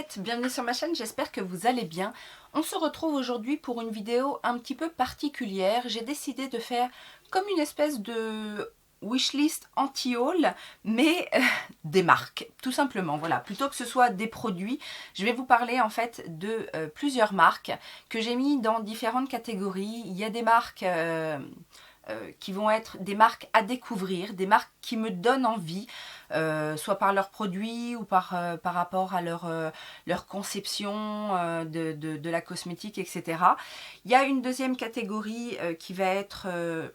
Juliette, bienvenue sur ma chaîne, j'espère que vous allez bien. On se retrouve aujourd'hui pour une vidéo un petit peu particulière. J'ai décidé de faire comme une espèce de wishlist anti-haul, mais des marques, tout simplement. Voilà, plutôt que ce soit des produits, je vais vous parler en fait de plusieurs marques que j'ai mis dans différentes catégories. Il y a des marques qui vont être des marques à découvrir, des marques qui me donnent envie, soit par leurs produits ou par rapport à leur conception de la cosmétique, etc. Il y a une deuxième catégorie qui va être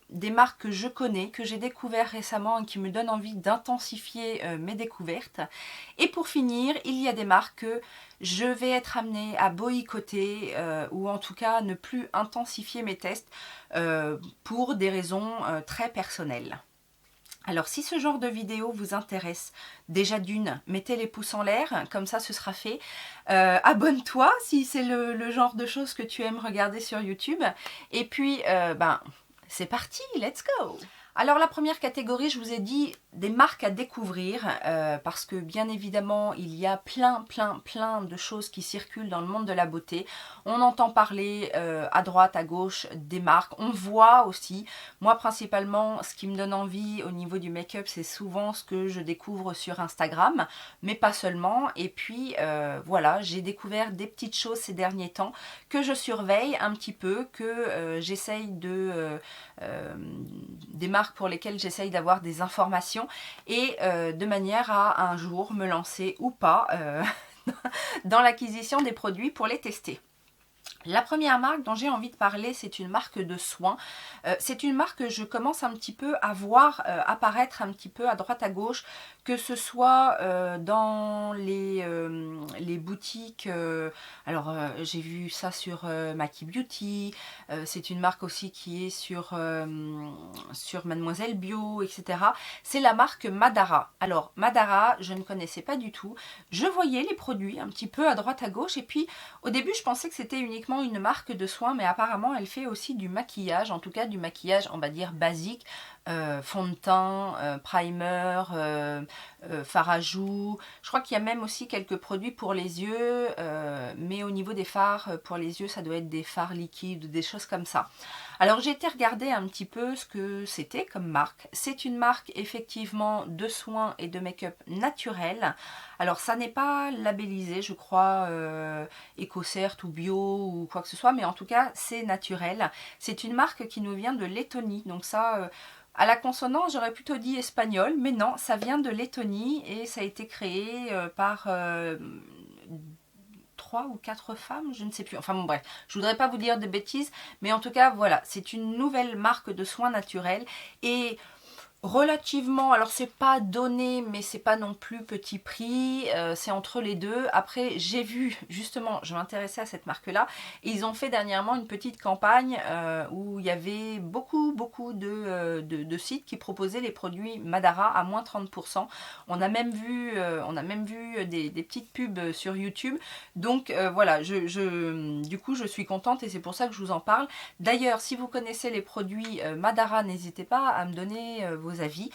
des marques que je connais, que j'ai découvert récemment et qui me donnent envie d'intensifier mes découvertes. Et pour finir, il y a des marques que je vais être amenée à boycotter ou en tout cas ne plus intensifier mes tests pour des raisons très personnelles. Alors si ce genre de vidéo vous intéresse, déjà d'une, mettez les pouces en l'air, comme ça ce sera fait. Abonne-toi si c'est le genre de choses que tu aimes regarder sur YouTube. Et puis, c'est parti, let's go! Alors la première catégorie, je vous ai dit des marques à découvrir parce que bien évidemment il y a plein de choses qui circulent dans le monde de la beauté. On entend parler à droite, à gauche des marques, on voit aussi. Moi principalement ce qui me donne envie au niveau du make-up c'est souvent ce que je découvre sur Instagram, mais pas seulement. Et puis voilà, j'ai découvert des petites choses ces derniers temps que je surveille un petit peu, que j'essaye de... des marques pour lesquelles j'essaye d'avoir des informations et de manière à un jour me lancer ou pas dans l'acquisition des produits pour les tester. La première marque dont j'ai envie de parler, c'est une marque de soins. C'est une marque que je commence un petit peu à voir apparaître un petit peu à droite à gauche, que ce soit dans les boutiques. J'ai vu ça sur Maki Beauty. C'est une marque aussi qui est sur Mademoiselle Bio, etc. C'est la marque Madara. Alors Madara, je ne connaissais pas du tout. Je voyais les produits un petit peu à droite à gauche et puis au début je pensais que c'était uniquement une marque de soins, mais apparemment elle fait aussi du maquillage, en tout cas du maquillage on va dire basique, fond de teint, primer, fard à joues. Je crois qu'il y a même aussi quelques produits pour les yeux, mais au niveau des fards pour les yeux ça doit être des fards liquides, des choses comme ça. Alors j'ai été regarder un petit peu ce que c'était comme marque. C'est une marque effectivement de soins et de make-up naturel. Alors ça n'est pas labellisé je crois EcoCert ou bio ou quoi que ce soit, mais en tout cas c'est naturel. C'est une marque qui nous vient de Lettonie, donc ça... à la consonance, j'aurais plutôt dit espagnol, mais non, ça vient de Lettonie et ça a été créé par 3 ou 4 femmes, je ne sais plus. Enfin bon bref, je voudrais pas vous dire de bêtises, mais en tout cas voilà, c'est une nouvelle marque de soins naturels et relativement, alors c'est pas donné mais c'est pas non plus petit prix, c'est entre les deux. Après j'ai vu justement, je m'intéressais à cette marque là et ils ont fait dernièrement une petite campagne où il y avait beaucoup de sites qui proposaient les produits Madara à moins 30%. On a même vu des petites pubs sur YouTube, donc voilà, du coup je suis contente et c'est pour ça que je vous en parle. D'ailleurs si vous connaissez les produits Madara, n'hésitez pas à me donner vos avis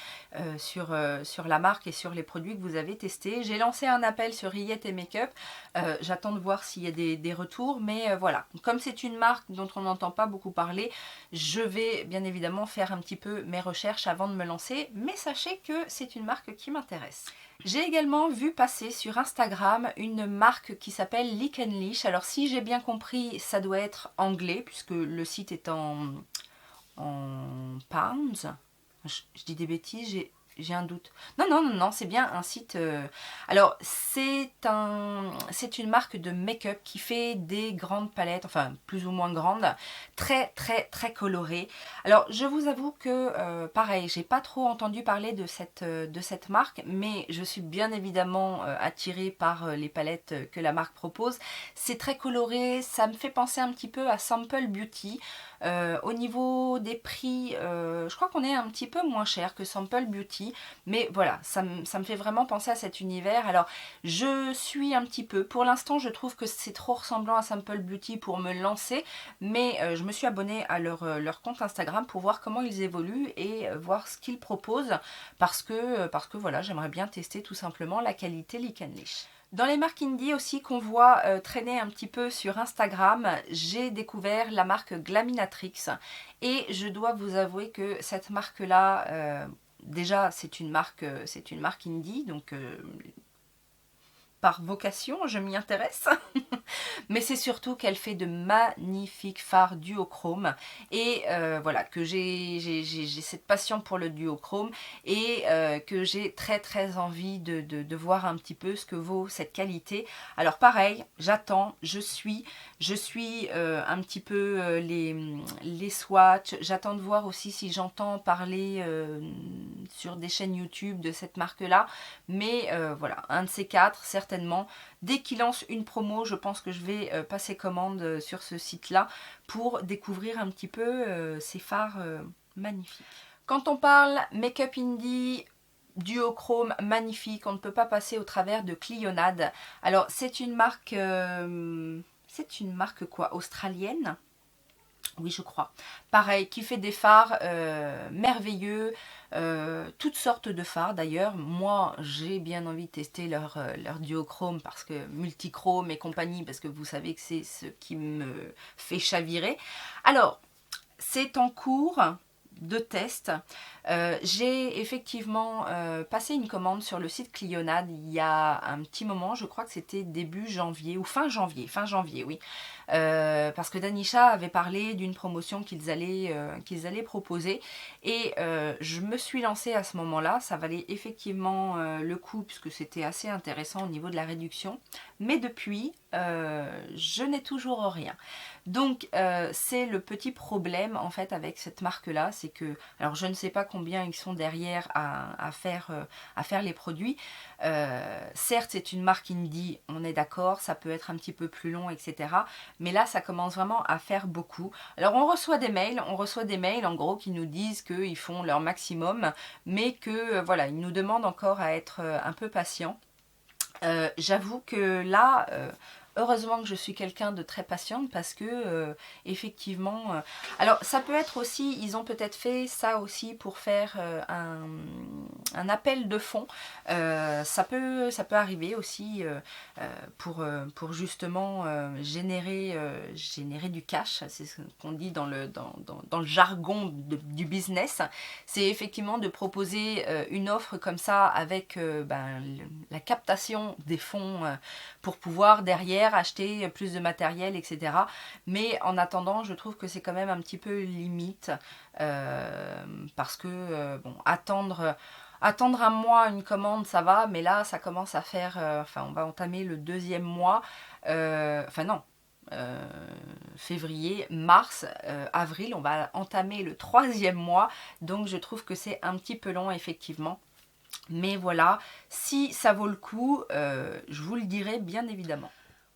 sur la marque et sur les produits que vous avez testés. J'ai lancé un appel sur Riette et Make-up, j'attends de voir s'il y a des retours, mais voilà, comme c'est une marque dont on n'entend pas beaucoup parler, je vais bien évidemment faire un petit peu mes recherches avant de me lancer, mais sachez que c'est une marque qui m'intéresse. J'ai également vu passer sur Instagram une marque qui s'appelle Lick & Leash. Alors si j'ai bien compris, ça doit être anglais puisque le site est en pounds. Je dis des bêtises, j'ai un doute. Non, c'est bien un site... Alors, c'est une marque de make-up qui fait des grandes palettes, enfin, plus ou moins grandes, très colorées. Alors, je vous avoue que, pareil, j'ai pas trop entendu parler de cette marque, mais je suis bien évidemment attirée par les palettes que la marque propose. C'est très coloré, ça me fait penser un petit peu à Sample Beauty. Au niveau des prix, je crois qu'on est un petit peu moins cher que Sample Beauty, mais voilà, ça me fait vraiment penser à cet univers. Alors je suis un petit peu, pour l'instant je trouve que c'est trop ressemblant à Sample Beauty pour me lancer, mais je me suis abonnée à leur compte Instagram pour voir comment ils évoluent et voir ce qu'ils proposent, parce que voilà, j'aimerais bien tester tout simplement la qualité Lick & Leash. Dans les marques indie aussi qu'on voit traîner un petit peu sur Instagram, j'ai découvert la marque Glaminatrix et je dois vous avouer que cette marque-là, déjà c'est une marque indie, donc par vocation je m'y intéresse. Mais c'est surtout qu'elle fait de magnifiques fards duochrome et voilà, que j'ai cette passion pour le duochrome et que j'ai très envie de voir un petit peu ce que vaut cette qualité. Alors pareil, j'attends, je suis un petit peu les swatchs, j'attends de voir aussi si j'entends parler sur des chaînes YouTube de cette marque là, mais voilà, un de ces quatre certainement. Dès qu'il lance une promo, je pense que je vais passer commande sur ce site-là pour découvrir un petit peu ces fards magnifiques. Quand on parle make-up indie, duochrome magnifique, on ne peut pas passer au travers de Clionadh. Alors c'est une marque quoi, australienne? Oui, je crois. Pareil, qui fait des fards merveilleux, toutes sortes de fards d'ailleurs. Moi, j'ai bien envie de tester leur duochrome parce que multichrome et compagnie, parce que vous savez que c'est ce qui me fait chavirer. Alors, c'est en cours de test. J'ai effectivement passé une commande sur le site Clionadh il y a un petit moment, je crois que c'était début janvier ou fin janvier oui. Parce que Danisha avait parlé d'une promotion qu'ils allaient proposer et je me suis lancée à ce moment-là. Ça valait effectivement le coup puisque c'était assez intéressant au niveau de la réduction, mais depuis je n'ai toujours rien. Donc c'est le petit problème en fait avec cette marque là, c'est que, alors je ne sais pas combien ils sont derrière à faire les produits. Certes c'est une marque indie, on est d'accord, ça peut être un petit peu plus long, etc. Mais là ça commence vraiment à faire beaucoup. Alors on reçoit des mails en gros qui nous disent qu'ils font leur maximum, mais que voilà, ils nous demandent encore à être un peu patients. J'avoue que là, heureusement que je suis quelqu'un de très patiente parce que effectivement, alors ça peut être aussi, ils ont peut-être fait ça aussi pour faire un appel de fonds. Ça peut arriver aussi pour justement générer du cash. C'est ce qu'on dit dans le jargon du business. C'est effectivement de proposer une offre comme ça avec la captation des fonds pour pouvoir derrière acheter plus de matériel, etc. Mais en attendant, je trouve que c'est quand même un petit peu limite parce que bon, attendre un mois une commande ça va, mais là ça commence à faire, enfin on va entamer le deuxième mois, enfin non, février, mars, avril, on va entamer le troisième mois, donc je trouve que c'est un petit peu long effectivement. Mais voilà, si ça vaut le coup, je vous le dirai bien évidemment.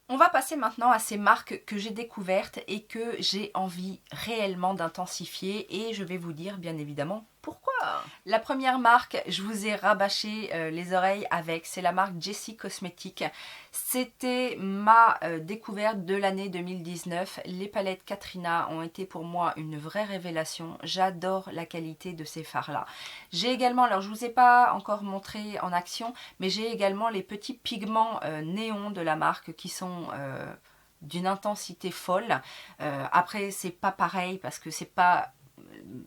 On va passer maintenant à ces marques que j'ai découvertes et que j'ai envie réellement d'intensifier et je vais vous dire bien évidemment pourquoi. La première marque, je vous ai rabâché les oreilles avec, c'est la marque Jessie Cosmetics. C'était ma découverte de l'année 2019. Les palettes Katrina ont été pour moi une vraie révélation. J'adore la qualité de ces fards-là. J'ai également, alors je ne vous ai pas encore montré en action, mais j'ai également les petits pigments néons de la marque qui sont d'une intensité folle. Après, c'est pas pareil parce que c'est pas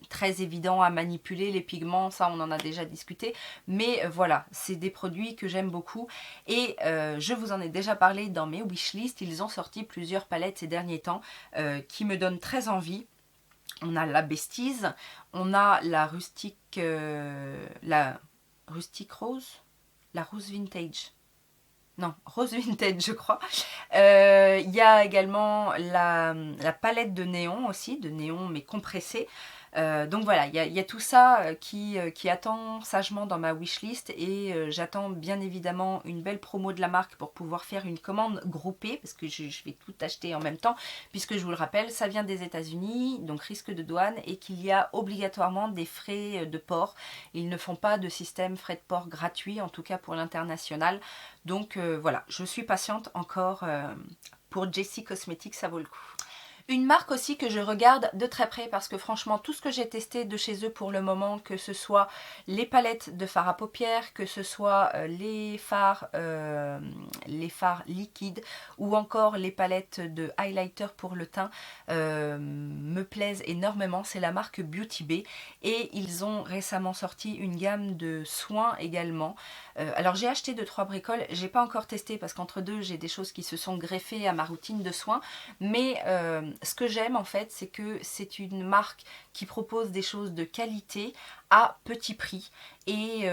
très évident à manipuler les pigments, ça on en a déjà discuté, mais voilà, c'est des produits que j'aime beaucoup et je vous en ai déjà parlé dans mes wishlists. Ils ont sorti plusieurs palettes ces derniers temps qui me donnent très envie. On a la Besties, on a la rustique rose, la rose vintage. Non, rose vintage je crois. Il y a également la palette de néon aussi, de néon mais compressé. Donc voilà, il y a tout ça qui attend sagement dans ma wishlist et j'attends bien évidemment une belle promo de la marque pour pouvoir faire une commande groupée parce que je vais tout acheter en même temps puisque je vous le rappelle, ça vient des États-Unis, donc risque de douane et qu'il y a obligatoirement des frais de port. Ils ne font pas de système frais de port gratuit, en tout cas pour l'international. Donc voilà, je suis patiente encore pour Jessie Cosmetics, ça vaut le coup. Une marque aussi que je regarde de très près parce que franchement tout ce que j'ai testé de chez eux pour le moment, que ce soit les palettes de fard à paupières, que ce soit les fards liquides ou encore les palettes de highlighter pour le teint me plaisent énormément. C'est la marque Beauty Bay et ils ont récemment sorti une gamme de soins également. Alors j'ai acheté 2-3 bricoles, j'ai pas encore testé parce qu'entre deux j'ai des choses qui se sont greffées à ma routine de soins, mais ce que j'aime en fait, c'est que c'est une marque qui propose des choses de qualité à petit prix et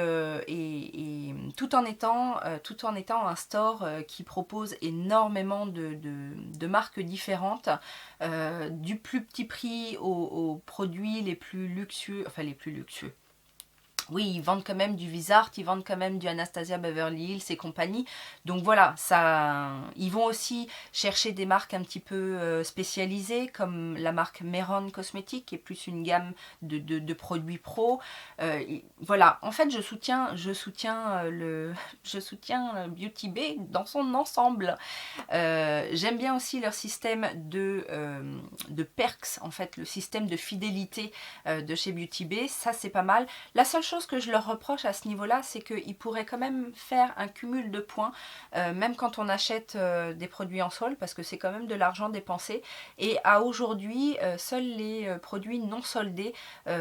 tout en étant un store qui propose énormément de marques différentes, du plus petit prix aux produits les plus luxueux, enfin les plus luxueux. Oui, ils vendent quand même du Vizart, ils vendent quand même du Anastasia Beverly Hills et compagnie. Donc voilà, ça, ils vont aussi chercher des marques un petit peu spécialisées, comme la marque Meron Cosmetics, qui est plus une gamme de produits pro. Voilà, en fait, je soutiens Beauty Bay dans son ensemble. J'aime bien aussi leur système de perks, en fait, le système de fidélité de chez Beauty Bay. Ça, c'est pas mal. La seule chose que je leur reproche à ce niveau-là, c'est qu'ils pourraient quand même faire un cumul de points, même quand on achète des produits en solde, parce que c'est quand même de l'argent dépensé. Et à aujourd'hui, seuls les produits non soldés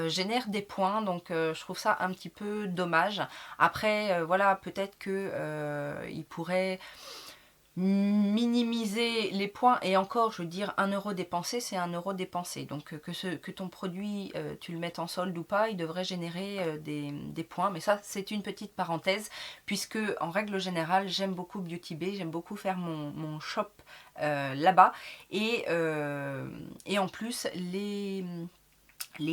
génèrent des points, donc je trouve ça un petit peu dommage. Après, voilà, peut-être qu'ils pourraient minimiser les points, et encore je veux dire 1 € dépensé c'est 1 € dépensé, donc que ton produit tu le mettes en solde ou pas, il devrait générer des points, mais ça c'est une petite parenthèse puisque en règle générale j'aime beaucoup Beauty Bay, j'aime beaucoup faire mon shop là-bas et en plus les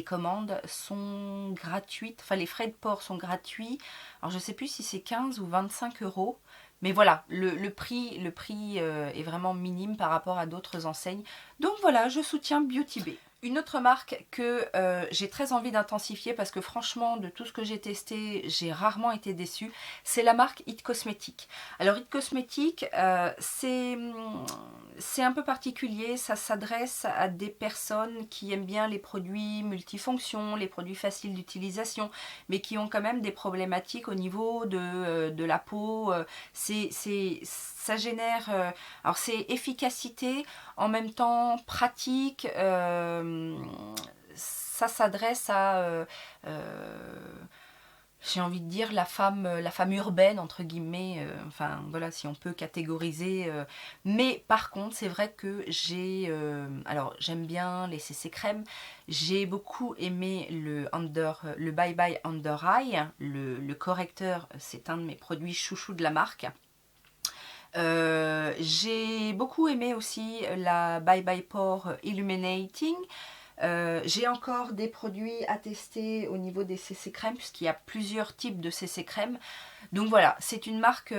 commandes sont gratuites, enfin les frais de port sont gratuits, alors je sais plus si c'est 15 ou 25 €. Mais voilà, le prix est vraiment minime par rapport à d'autres enseignes. Donc voilà, je soutiens Beauty Bay. Une autre marque que j'ai très envie d'intensifier parce que franchement de tout ce que j'ai testé j'ai rarement été déçue, c'est la marque It Cosmetics. Alors It Cosmetics c'est un peu particulier, ça s'adresse à des personnes qui aiment bien les produits multifonctions, les produits faciles d'utilisation, mais qui ont quand même des problématiques au niveau de la peau. Ça génère, alors c'est efficacité, en même temps pratique, ça s'adresse à, j'ai envie de dire, la femme urbaine, entre guillemets, enfin voilà, si on peut catégoriser. Mais par contre, c'est vrai que alors j'aime bien les CC crème, j'ai beaucoup aimé le Bye Bye Under Eye, le correcteur, c'est un de mes produits chouchous de la marque. J'ai beaucoup aimé aussi la Bye Bye Pore Illuminating. J'ai encore des produits à tester au niveau des CC crème puisqu'il y a plusieurs types de CC crème. Donc voilà, c'est une marque,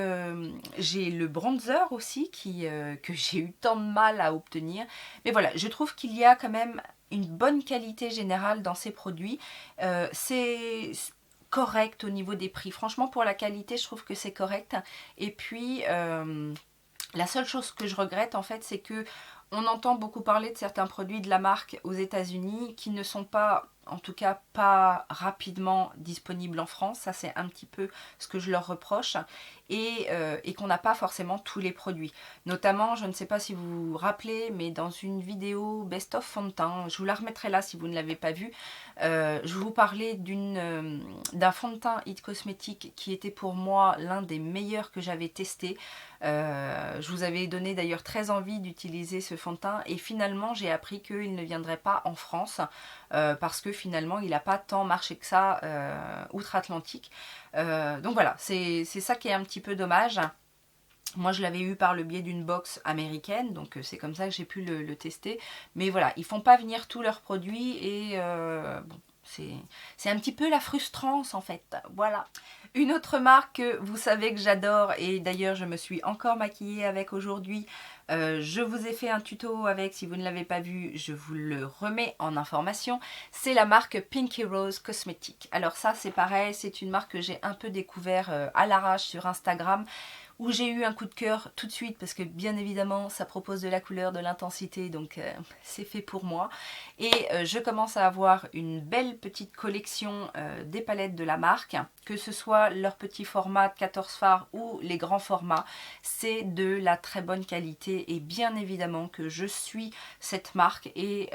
j'ai le bronzer aussi que j'ai eu tant de mal à obtenir. Mais voilà, je trouve qu'il y a quand même une bonne qualité générale dans ces produits. C'est correct au niveau des prix. Franchement, pour la qualité, je trouve que c'est correct. Et puis, la seule chose que je regrette, en fait, c'est que on entend beaucoup parler de certains produits de la marque aux États-Unis qui ne sont pas, en tout cas pas rapidement disponibles en France. Ça, c'est un petit peu ce que je leur reproche. Et qu'on n'a pas forcément tous les produits. Notamment, je ne sais pas si vous vous rappelez, mais dans une vidéo Best of fond de teint, je vous la remettrai là si vous ne l'avez pas vue, je vous parlais d'un fond de teint It Cosmetics qui était pour moi l'un des meilleurs que j'avais testé. Je vous avais donné d'ailleurs très envie d'utiliser ce fond de teint et finalement j'ai appris qu'il ne viendrait pas en France parce que finalement il n'a pas tant marché que ça outre-Atlantique. Donc voilà, c'est ça qui est un petit peu dommage. Moi je l'avais eu par le biais d'une box américaine, donc c'est comme ça que j'ai pu le tester. Mais voilà, ils font pas venir tous leurs produits et bon, c'est un petit peu la frustrance en fait, voilà. Une autre marque que vous savez que j'adore, et d'ailleurs je me suis encore maquillée avec aujourd'hui, je vous ai fait un tuto avec, si vous ne l'avez pas vu, je vous le remets en information, c'est la marque Pinky Rose Cosmetics. Alors ça c'est pareil, c'est une marque que j'ai un peu découvert à l'arrache sur Instagram, où j'ai eu un coup de cœur tout de suite parce que bien évidemment ça propose de la couleur, de l'intensité, donc c'est fait pour moi. Et je commence à avoir une belle petite collection des palettes de la marque, que ce soit leur petit format de 14 fards ou les grands formats, c'est de la très bonne qualité et bien évidemment que je suis cette marque. Et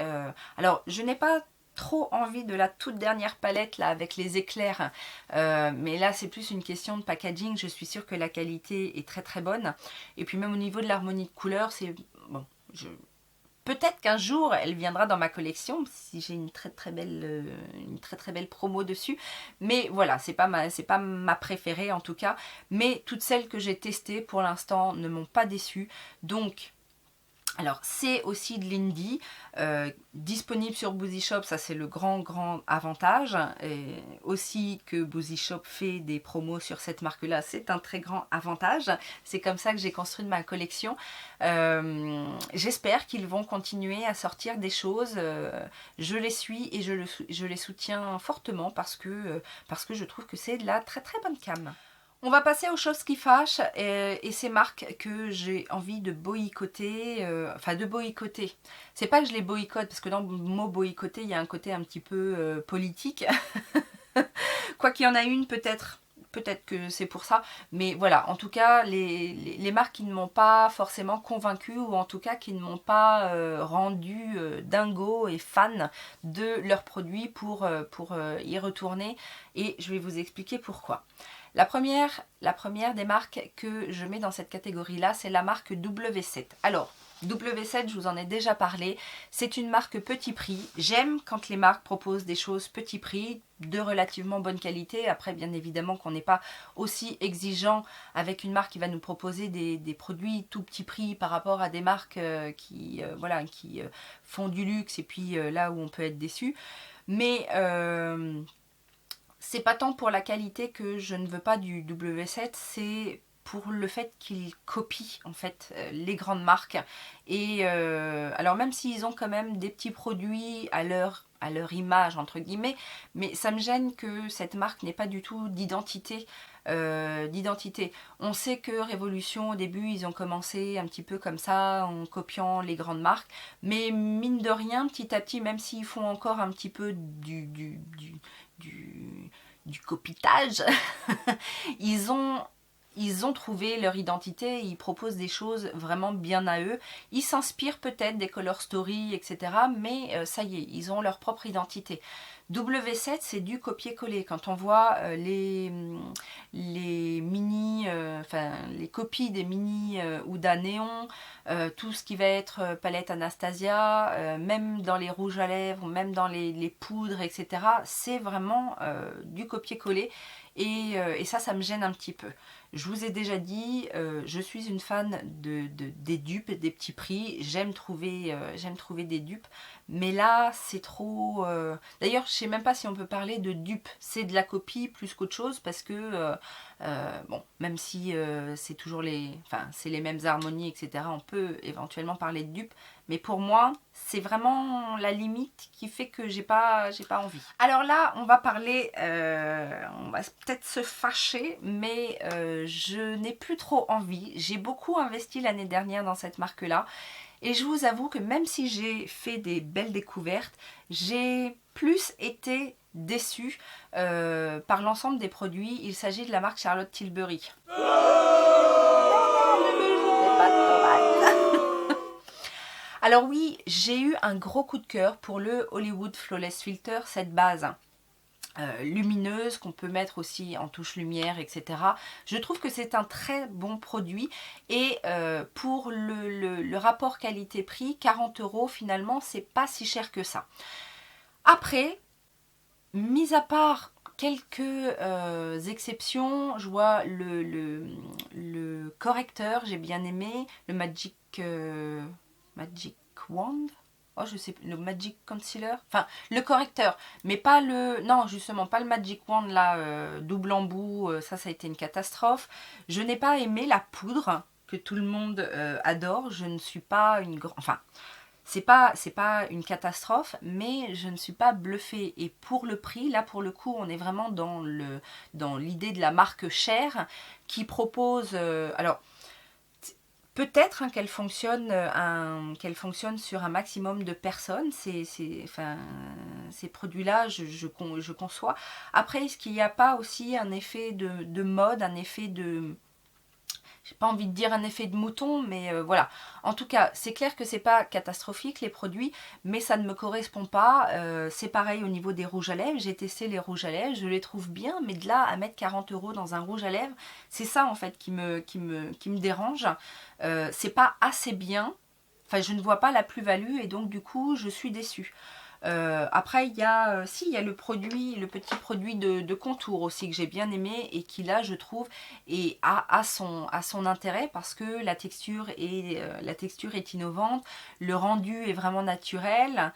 alors je n'ai pas trop envie de la toute dernière palette là avec les éclairs, mais là c'est plus une question de packaging. Je suis sûre que la qualité est très très bonne, et puis même au niveau de l'harmonie de couleurs, c'est bon, peut-être qu'un jour elle viendra dans ma collection si j'ai une très très belle promo dessus, mais voilà, c'est pas ma préférée en tout cas, mais toutes celles que j'ai testées pour l'instant ne m'ont pas déçue. Donc alors c'est aussi de l'indie, disponible sur Boozy Shop, ça c'est le grand avantage, et aussi que Boozy Shop fait des promos sur cette marque là, c'est un très grand avantage. C'est comme ça que j'ai construit ma collection. J'espère qu'ils vont continuer à sortir des choses, je les suis et je les soutiens fortement parce que je trouve que c'est de la très très bonne cam. On va passer aux choses qui fâchent et ces marques que j'ai envie de boycotter, enfin de boycotter. C'est pas que je les boycotte parce que dans le mot boycotter il y a un côté un petit peu politique. Quoi qu'il y en a une peut-être que c'est pour ça, mais voilà, en tout cas les marques qui ne m'ont pas forcément convaincue, ou en tout cas qui ne m'ont pas rendu dingo et fan de leurs produits pour y retourner, et je vais vous expliquer pourquoi. La première des marques que je mets dans cette catégorie-là, c'est la marque W7. Alors, W7, je vous en ai déjà parlé, c'est une marque petit prix. J'aime quand les marques proposent des choses petit prix, de relativement bonne qualité. Après, bien évidemment qu'on n'est pas aussi exigeant avec une marque qui va nous proposer des produits tout petit prix par rapport à des marques qui font du luxe, et puis là où on peut être déçu. Mais c'est pas tant pour la qualité que je ne veux pas du W7, c'est pour le fait qu'ils copient en fait les grandes marques. Et alors même s'ils ont quand même des petits produits à leur image entre guillemets, mais ça me gêne que cette marque n'ait pas du tout d'identité. On sait que Révolution au début ils ont commencé un petit peu comme ça en copiant les grandes marques, mais mine de rien petit à petit, même s'ils font encore un petit peu du copitage, ils ont trouvé leur identité, ils proposent des choses vraiment bien à eux. Ils s'inspirent peut-être des Color Story, etc. Mais ça y est, ils ont leur propre identité. W7, c'est du copier-coller. Quand on voit les mini, les copies des mini Huda Néon, tout ce qui va être palette Anastasia, même dans les rouges à lèvres, même dans les poudres, etc. C'est vraiment du copier-coller. Et ça me gêne un petit peu. Je vous ai déjà dit, je suis une fan des dupes, des petits prix. J'aime trouver des dupes. Mais là, c'est trop... D'ailleurs, je sais même pas si on peut parler de dupe. C'est de la copie plus qu'autre chose parce que, bon, même si c'est toujours c'est les mêmes harmonies, etc., on peut éventuellement parler de dupe. Mais pour moi, c'est vraiment la limite qui fait que j'ai pas envie. Alors là, on va parler, on va peut-être se fâcher, mais je n'ai plus trop envie. J'ai beaucoup investi l'année dernière dans cette marque-là. Et je vous avoue que même si j'ai fait des belles découvertes, j'ai plus été déçue par l'ensemble des produits. Il s'agit de la marque Charlotte Tilbury. Alors oui, j'ai eu un gros coup de cœur pour le Hollywood Flawless Filter, cette base lumineuse qu'on peut mettre aussi en touche lumière, etc. Je trouve que c'est un très bon produit, et pour le rapport qualité-prix, 40 € finalement, c'est pas si cher que ça. Après, mis à part quelques exceptions, je vois le correcteur, j'ai bien aimé, le Magic Wand, oh je sais plus, le Magic Concealer, enfin le correcteur, mais pas le, non justement pas le Magic Wand là, double embout, ça a été une catastrophe. Je n'ai pas aimé la poudre que tout le monde adore, je ne suis pas une grande, enfin c'est pas une catastrophe, mais je ne suis pas bluffée. Et pour le prix, là pour le coup, on est vraiment dans l'idée de la marque Cher qui propose... alors, peut-être hein, qu'elle fonctionne, qu'elle fonctionne sur un maximum de personnes, enfin, ces produits-là, je conçois. Après, est-ce qu'il n'y a pas aussi un effet de mode, un effet de... J'ai pas envie de dire un effet de mouton, mais voilà. En tout cas, c'est clair que c'est pas catastrophique les produits, mais ça ne me correspond pas. C'est pareil au niveau des rouges à lèvres. J'ai testé les rouges à lèvres, je les trouve bien, mais de là à mettre 40 € dans un rouge à lèvres, c'est ça en fait qui me dérange. C'est pas assez bien. Enfin, je ne vois pas la plus-value et donc du coup, je suis déçue. Après, il y a le petit produit de contour aussi que j'ai bien aimé et qui là, je trouve, a son intérêt parce que la texture est innovante, le rendu est vraiment naturel.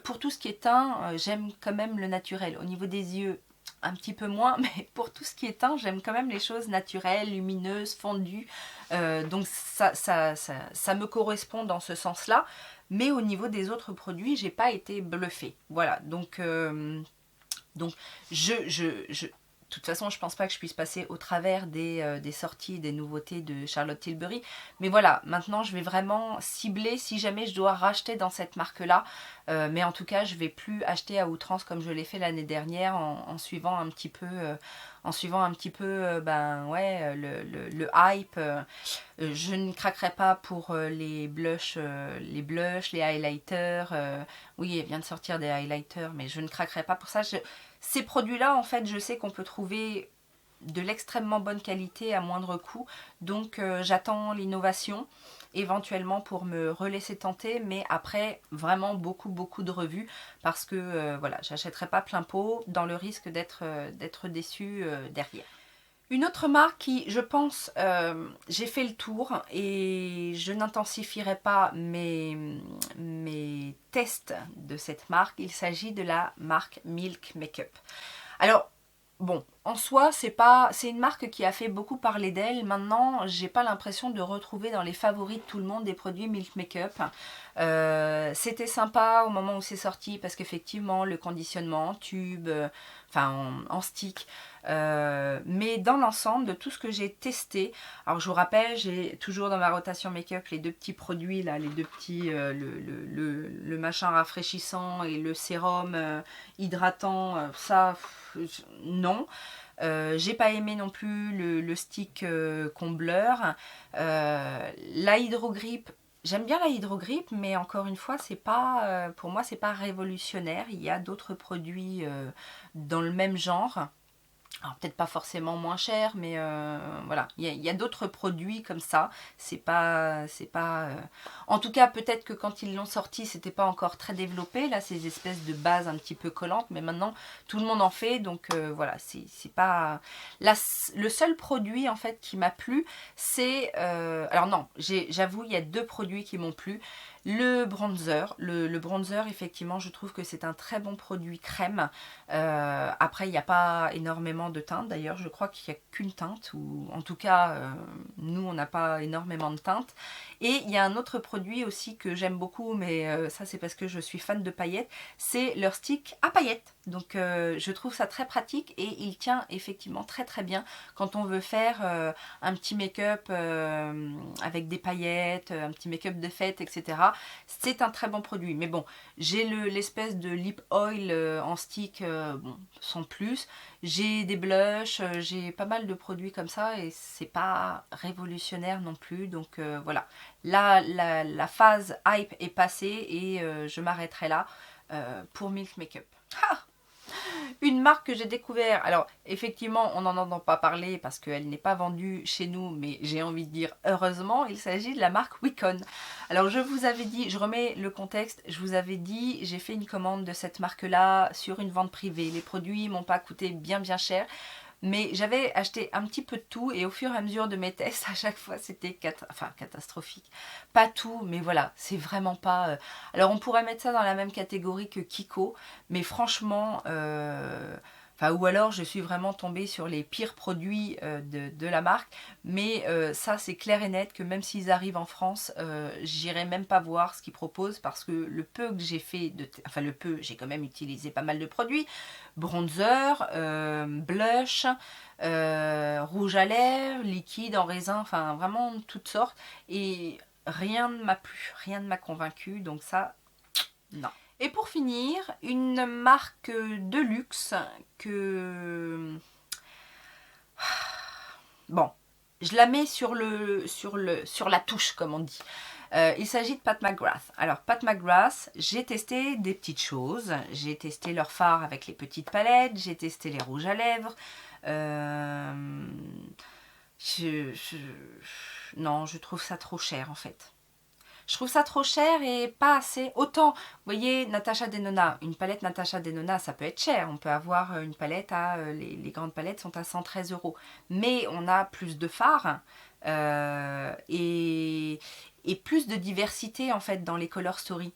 Pour tout ce qui est teint, j'aime quand même le naturel. Au niveau des yeux, un petit peu moins, mais pour tout ce qui est teint, j'aime quand même les choses naturelles, lumineuses, fondues. Donc ça me correspond dans ce sens-là. Mais au niveau des autres produits, j'ai pas été bluffée. Voilà, donc de toute façon, je pense pas que je puisse passer au travers des sorties, des nouveautés de Charlotte Tilbury. Mais voilà, maintenant, je vais vraiment cibler si jamais je dois racheter dans cette marque-là. Mais en tout cas, je vais plus acheter à outrance comme je l'ai fait l'année dernière en suivant un petit peu... ben ouais, le hype. Je ne craquerai pas pour les blushs, les highlighters. Oui, elle vient de sortir des highlighters, mais je ne craquerai pas pour ça. Ces produits-là, en fait, je sais qu'on peut trouver de l'extrêmement bonne qualité à moindre coût. Donc, j'attends l'innovation éventuellement pour me relaisser tenter, mais après vraiment beaucoup de revues parce que voilà, j'achèterai pas plein pot dans le risque d'être déçue derrière. Une autre marque qui, je pense, j'ai fait le tour et je n'intensifierai pas mes tests de cette marque. Il s'agit de la marque Milk Makeup. Alors, bon, en soi, c'est une marque qui a fait beaucoup parler d'elle. Maintenant, j'ai pas l'impression de retrouver dans les favoris de tout le monde des produits Milk Makeup. C'était sympa au moment où c'est sorti parce qu'effectivement, le conditionnement en tube, enfin en stick. Mais dans l'ensemble de tout ce que j'ai testé, alors je vous rappelle, j'ai toujours dans ma rotation make-up les deux petits produits là, les deux petits, le machin rafraîchissant et le sérum hydratant, ça, non. J'ai pas aimé non plus le stick combleur. La hydrogrippe, j'aime bien la hydrogrippe, mais encore une fois, c'est pas, pour moi, c'est pas révolutionnaire. Il y a d'autres produits dans le même genre. Alors peut-être pas forcément moins cher, mais voilà, il y a d'autres produits comme ça. C'est pas. En tout cas, peut-être que quand ils l'ont sorti, c'était pas encore très développé. Là, ces espèces de bases un petit peu collantes, mais maintenant tout le monde en fait, donc voilà, c'est pas. Là, le seul produit en fait qui m'a plu, c'est. Alors non, j'avoue, il y a deux produits qui m'ont plu. Le bronzer, le bronzer, effectivement, je trouve que c'est un très bon produit crème. Après, il n'y a pas énormément de teintes. D'ailleurs, je crois qu'il n'y a qu'une teinte, ou en tout cas, nous, on n'a pas énormément de teintes. Et il y a un autre produit aussi que j'aime beaucoup, mais ça, c'est parce que je suis fan de paillettes, c'est leur stick à paillettes. Donc, je trouve ça très pratique et il tient effectivement très bien quand on veut faire un petit make-up avec des paillettes, un petit make-up de fête, etc. C'est un très bon produit. Mais bon, j'ai l'espèce de lip oil en stick, bon, sans plus. J'ai des blushs, j'ai pas mal de produits comme ça et c'est pas révolutionnaire non plus. Donc voilà, là la phase hype est passée et je m'arrêterai là pour Milk Makeup. Ah, une marque que j'ai découvert, alors effectivement on n'en entend pas parler parce qu'elle n'est pas vendue chez nous, mais j'ai envie de dire heureusement, il s'agit de la marque Wicon. Alors je vous avais dit, je remets le contexte, je vous avais dit, j'ai fait une commande de cette marque là sur une vente privée. Les produits m'ont pas coûté bien cher. Mais j'avais acheté un petit peu de tout et au fur et à mesure de mes tests, à chaque fois c'était catastrophique. Pas tout, mais voilà, c'est vraiment pas... Alors on pourrait mettre ça dans la même catégorie que Kiko, mais franchement, Enfin, ou alors je suis vraiment tombée sur les pires produits de la marque. Mais ça, c'est clair et net que même s'ils arrivent en France, j'irai même pas voir ce qu'ils proposent parce que le peu que j'ai fait, enfin le peu, j'ai quand même utilisé pas mal de produits. Bronzer, blush, rouge à lèvres, liquide en raisin, enfin vraiment toutes sortes. Et rien ne m'a plu, rien ne m'a convaincu. Donc ça, non. Et pour finir, une marque de luxe que... Bon, je la mets sur la touche, comme on dit. Il s'agit de Pat McGrath. Alors, Pat McGrath, j'ai testé des petites choses. J'ai testé leur fard avec les petites palettes. J'ai testé les rouges à lèvres. Non, je trouve ça trop cher, en fait. Je trouve ça trop cher et pas assez. Autant, vous voyez, Natasha Denona, une palette Natasha Denona, ça peut être cher. On peut avoir une palette les grandes palettes sont à 113 €. Mais on a plus de fards et plus de diversité en fait dans les color story.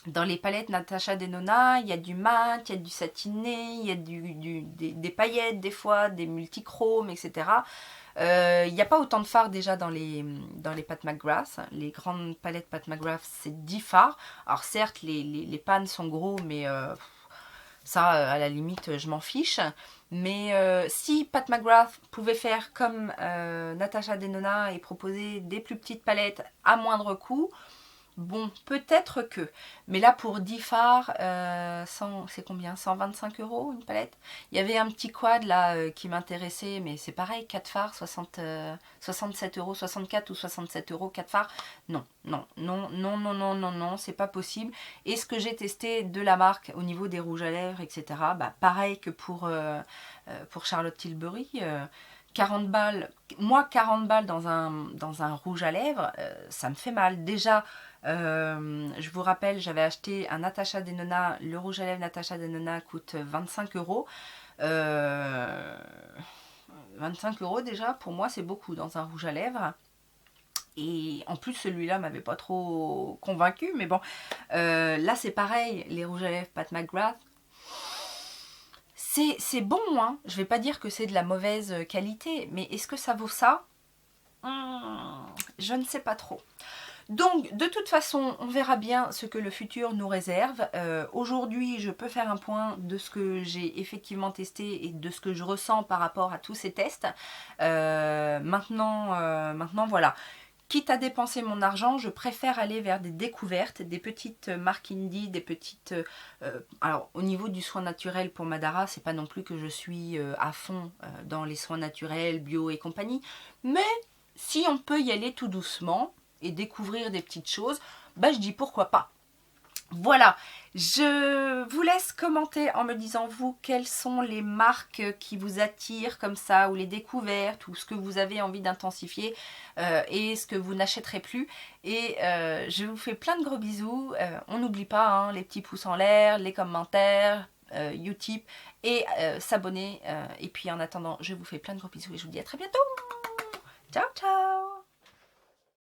Dans les palettes Natasha Denona, il y a du mat, il y a du satiné, il y a des paillettes des fois, des multichromes, etc. Il n'y a pas autant de fards déjà dans les Pat McGrath. Les grandes palettes Pat McGrath, c'est 10 fards. Alors certes, les pannes sont gros, mais ça, à la limite, je m'en fiche. Mais si Pat McGrath pouvait faire comme Natasha Denona et proposer des plus petites palettes à moindre coût, bon, peut-être que. Mais là, pour 10 fards, c'est combien? 125 € une palette. Il y avait un petit quad là qui m'intéressait, mais c'est pareil, 4 fards, 67 €, 64 ou 67 €, 4 fards. Non, non, non, non, non, non, non, non, c'est pas possible. Et ce que j'ai testé de la marque au niveau des rouges à lèvres, etc., bah, pareil que pour Charlotte Tilbury. 40 balles, moi 40 balles dans un rouge à lèvres, ça me fait mal. Déjà, je vous rappelle, j'avais acheté un Natasha Denona, le rouge à lèvres Natasha Denona coûte 25 €. 25 € déjà, pour moi c'est beaucoup dans un rouge à lèvres. Et en plus celui-là m'avait pas trop convaincu, mais bon, là c'est pareil, les rouges à lèvres Pat McGrath. C'est bon, hein. Je vais pas dire que c'est de la mauvaise qualité, mais est-ce que ça vaut ça? Je ne sais pas trop. Donc, de toute façon, on verra bien ce que le futur nous réserve. Aujourd'hui, je peux faire un point de ce que j'ai effectivement testé et de ce que je ressens par rapport à tous ces tests. Maintenant, voilà. Quitte à dépenser mon argent, je préfère aller vers des découvertes, des petites marques indie, des petites... alors, au niveau du soin naturel pour Madara, c'est pas non plus que je suis à fond dans les soins naturels, bio et compagnie. Mais si on peut y aller tout doucement et découvrir des petites choses, bah je dis pourquoi pas. Voilà, je vous laisse commenter en me disant vous quelles sont les marques qui vous attirent comme ça, ou les découvertes, ou ce que vous avez envie d'intensifier et ce que vous n'achèterez plus. Et je vous fais plein de gros bisous. On n'oublie pas hein, les petits pouces en l'air, les commentaires, Utip et s'abonner. Et puis en attendant, je vous fais plein de gros bisous et je vous dis à très bientôt. Ciao ciao.